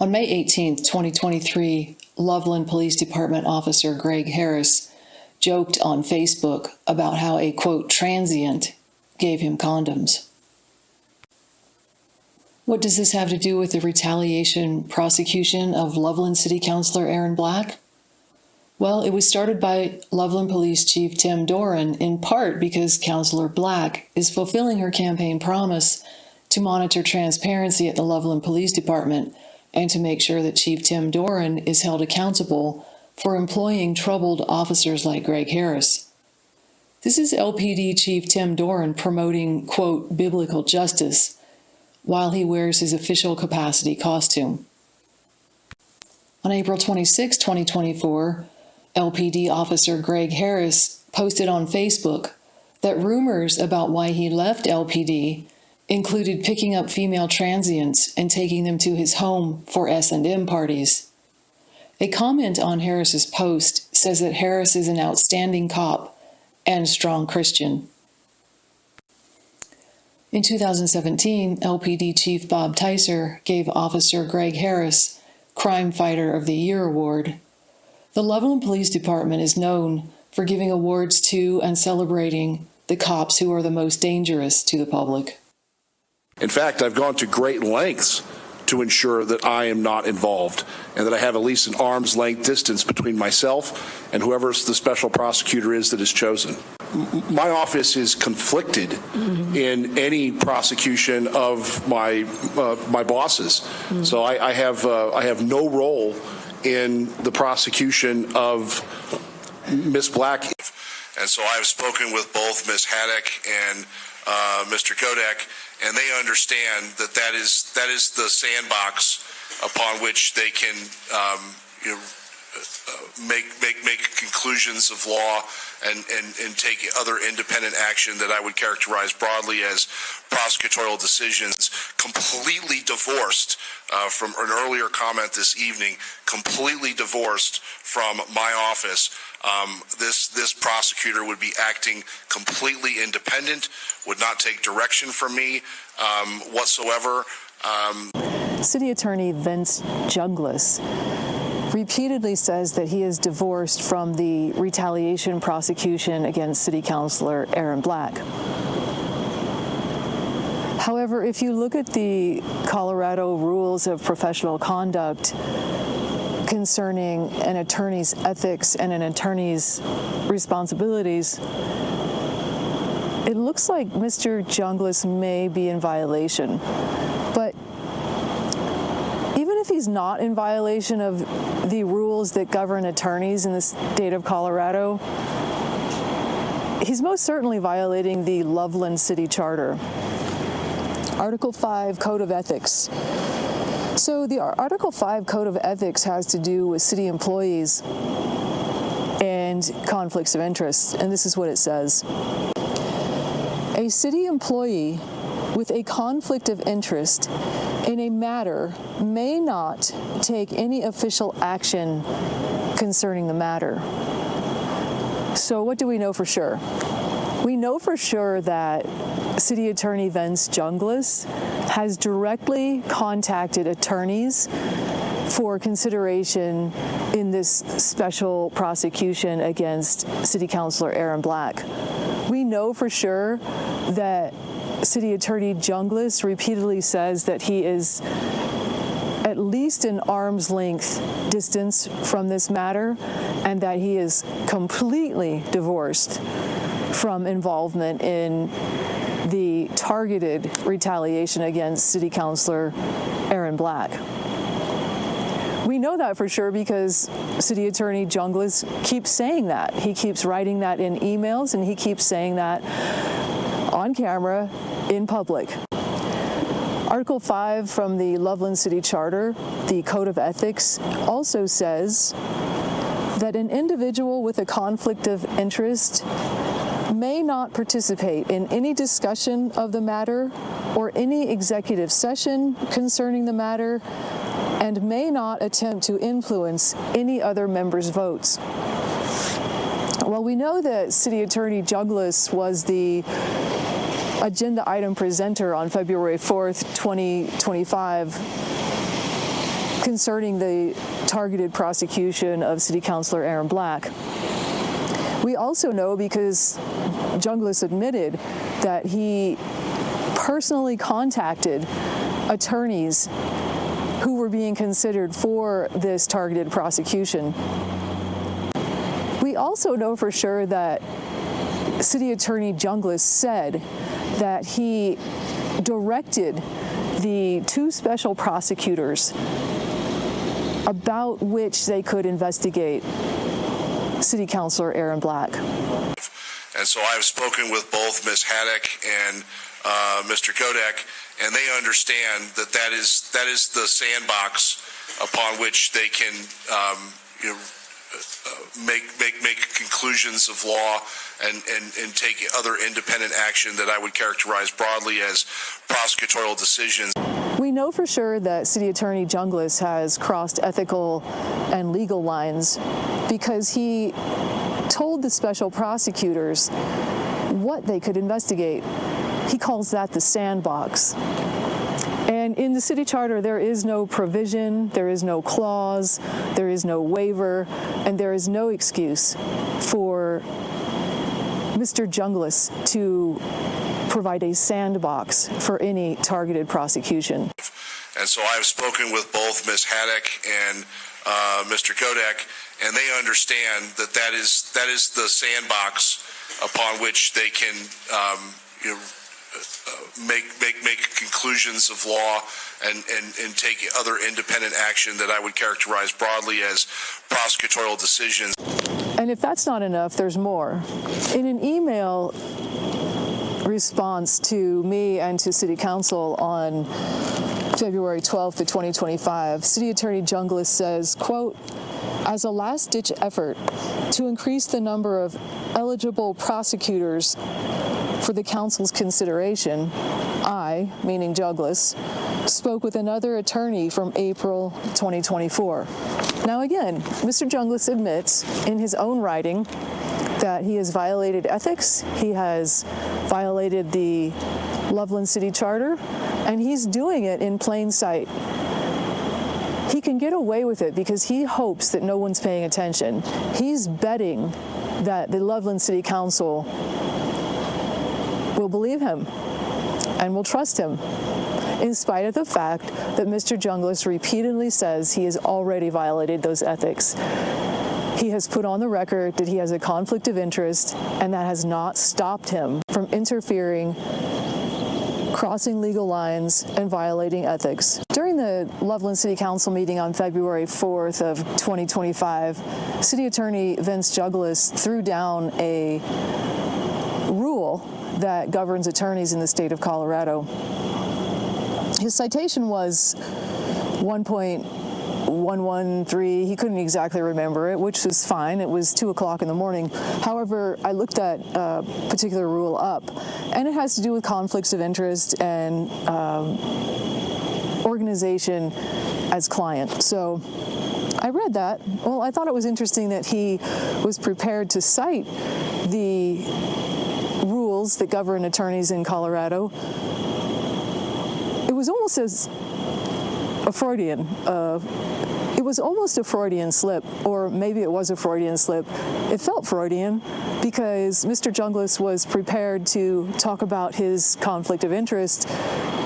On May 18, 2023, Loveland Police Department Officer Greg Harris joked on Facebook about how a, quote, transient gave him condoms. What does this have to do with the retaliation prosecution of Loveland City Councilor Aaron Black? Well, it was started by Loveland Police Chief Tim Doran in part because Councilor Black is fulfilling her campaign promise to monitor transparency at the Loveland Police Department and to make sure that Chief Tim Doran is held accountable for employing troubled officers like Greg Harris. This is LPD Chief Tim Doran promoting, quote, biblical justice while he wears his official capacity costume. On April 26, 2024, LPD Officer Greg Harris posted on Facebook that rumors about why he left LPD included picking up female transients and taking them to his home for S&M parties. A comment on Harris's post says that Harris is an outstanding cop and strong Christian. In 2017, LPD Chief Bob Tyser gave Officer Greg Harris Crime Fighter of the Year award. The Loveland Police Department is known for giving awards to and celebrating the cops who are the most dangerous to the public. In fact, I've gone to great lengths to ensure that I am not involved and that I have at least an arm's length distance between myself and whoever the special prosecutor is that is chosen. My office is conflicted in any prosecution of my bosses. So I have no role in the prosecution of Ms. Black. And so I've spoken with both Ms. Haddock and Mr. Kodak, and they understand that that is the sandbox upon which they can make conclusions of law and take other independent action that I would characterize broadly as prosecutorial decisions, completely divorced from an earlier comment this evening, completely divorced from my office. This prosecutor would be acting completely independent, would not take direction from me whatsoever. City Attorney Vince Junglas repeatedly says that he is divorced from the retaliation prosecution against City Councilor Aaron Black. However, if you look at the Colorado rules of professional conduct concerning an attorney's ethics and an attorney's responsibilities, it looks like Mr. Junglas may be in violation. But even if he's not in violation of the rules that govern attorneys in the state of Colorado, he's most certainly violating the Loveland City Charter. Article 5, Code of Ethics. So the Article 5 Code of Ethics has to do with city employees and conflicts of interest, and this is what it says. A city employee with a conflict of interest in a matter may not take any official action concerning the matter. So what do we know for sure? We know for sure that City Attorney Vince Junglas has directly contacted attorneys for consideration in this special prosecution against City Councilor Aaron Black. We know for sure that City Attorney Junglas repeatedly says that he is at least an arm's length distance from this matter and that he is completely divorced from involvement in the targeted retaliation against City Councilor Aaron Black. We know that for sure because City Attorney Junglas keeps saying that. He keeps writing that in emails and he keeps saying that on camera in public. Article 5 from the Loveland City Charter, the Code of Ethics, also says that an individual with a conflict of interest may not participate in any discussion of the matter or any executive session concerning the matter and may not attempt to influence any other member's votes. Well, we know that City Attorney Junglas was the agenda item presenter on February 4th, 2025 concerning the targeted prosecution of City Councilor Aaron Black. We also know, because Junglas admitted, that he personally contacted attorneys who were being considered for this targeted prosecution. We also know for sure that City Attorney Junglas said that he directed the two special prosecutors about which they could investigate City Councilor Aaron Black. And so I've spoken with both Ms. Haddock and Mr. Kodak, and they understand that that is the sandbox upon which they can make conclusions of law and take other independent action that I would characterize broadly as prosecutorial decisions. We know for sure that City Attorney Junglas has crossed ethical and legal lines because he told the special prosecutors what they could investigate. He calls that the sandbox. And in the city charter, there is no provision, there is no clause, there is no waiver, and there is no excuse for Mr. Junglas to provide a sandbox for any targeted prosecution. And so I've spoken with both Ms. Haddock and Mr. Kodak, and they understand that that is the sandbox upon which they can make conclusions of law and take other independent action that I would characterize broadly as prosecutorial decisions. And if that's not enough, there's more. In an email response to me and to City Council on February 12th of 2025, City Attorney Junglas says, quote, "As a last-ditch effort to increase the number of eligible prosecutors for the council's consideration, I, meaning Junglas, spoke with another attorney from April 2024. Now again, Mr. Junglas admits in his own writing that he has violated ethics, he has violated the Loveland City Charter, and he's doing it in plain sight. He can get away with it because he hopes that no one's paying attention. He's betting that the Loveland City Council will believe him and will trust him, in spite of the fact that Mr. Junglas repeatedly says he has already violated those ethics. He has put on the record that he has a conflict of interest, and that has not stopped him from interfering, crossing legal lines, and violating ethics. During the Loveland City Council meeting on February 4th of 2025, City Attorney Vince Junglas threw down a rule that governs attorneys in the state of Colorado. His citation was 1.113. He couldn't exactly remember it, which was fine. It was 2 o'clock in the morning. However, I looked that particular rule up, and it has to do with conflicts of interest and organization as client. So I read that. Well, I thought it was interesting that he was prepared to cite the rules that govern attorneys in Colorado. It was almost as a Freudian. It was almost a Freudian slip, or maybe it was a Freudian slip. It felt Freudian because Mr. Junglas was prepared to talk about his conflict of interest,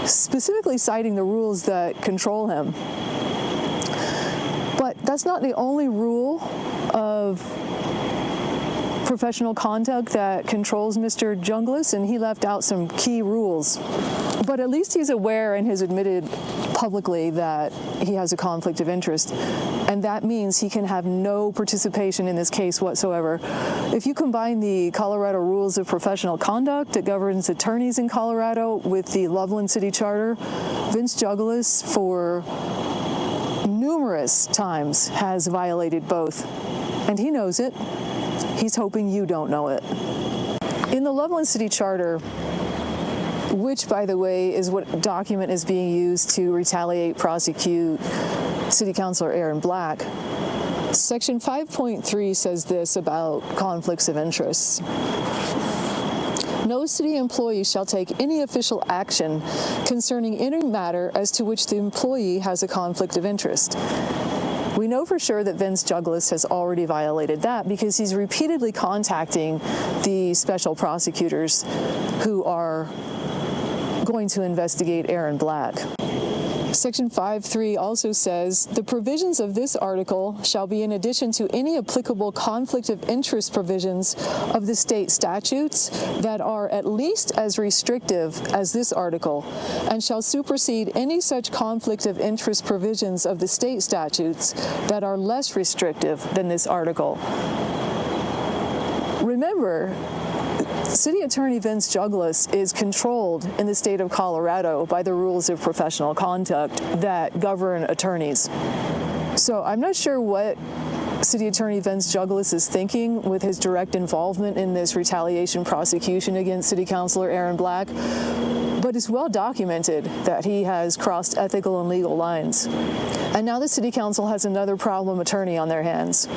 specifically citing the rules that control him. But that's not the only rule of professional conduct that controls Mr. Junglas, and he left out some key rules. But at least he's aware and has admitted publicly that he has a conflict of interest, and that means he can have no participation in this case whatsoever. If you combine the Colorado Rules of Professional Conduct that governs attorneys in Colorado with the Loveland City Charter, Vince Junglas for numerous times has violated both, and he knows it. He's hoping you don't know it. In the Loveland City Charter, which, by the way, is what document is being used to retaliate, prosecute City Councilor Aaron Black, Section 5.3 says this about conflicts of interest. no city employee shall take any official action concerning any matter as to which the employee has a conflict of interest. We know for sure that Vince Junglas has already violated that because he's repeatedly contacting the special prosecutors who are going to investigate Aaron Black. Section 5.3 also says, the provisions of this article shall be in addition to any applicable conflict of interest provisions of the state statutes that are at least as restrictive as this article, and shall supersede any such conflict of interest provisions of the state statutes that are less restrictive than this article. Remember, City Attorney Vince Junglas is controlled in the state of Colorado by the rules of professional conduct that govern attorneys. So I'm not sure what City Attorney Vince Junglas is thinking with his direct involvement in this retaliation prosecution against City Councilor Aaron Black, but it's well documented that he has crossed ethical and legal lines. And now the City Council has another problem attorney on their hands.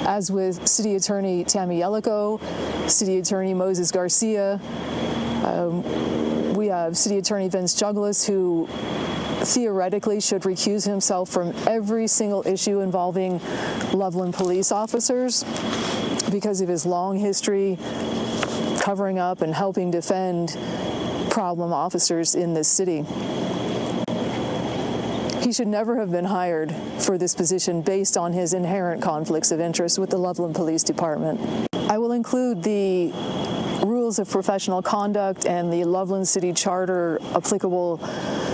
As with City Attorney Tammy Yellico, City Attorney Moses Garcia, we have City Attorney Vince Junglas, who theoretically should recuse himself from every single issue involving Loveland police officers because of his long history covering up and helping defend problem officers in this city. He should never have been hired for this position based on his inherent conflicts of interest with the Loveland Police Department. I will include the rules of professional conduct and the Loveland City Charter applicable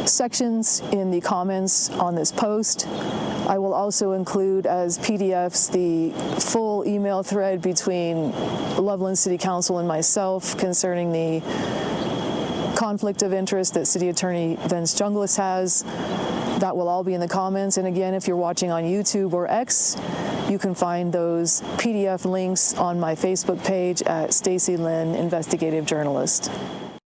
sections in the comments on this post. I will also include as PDFs the full email thread between Loveland City Council and myself concerning the conflict of interest that City Attorney Vince Junglas has. That will all be in the comments. And again, if you're watching on YouTube or X, you can find those PDF links on my Facebook page at Stacy Lynn, Investigative Journalist.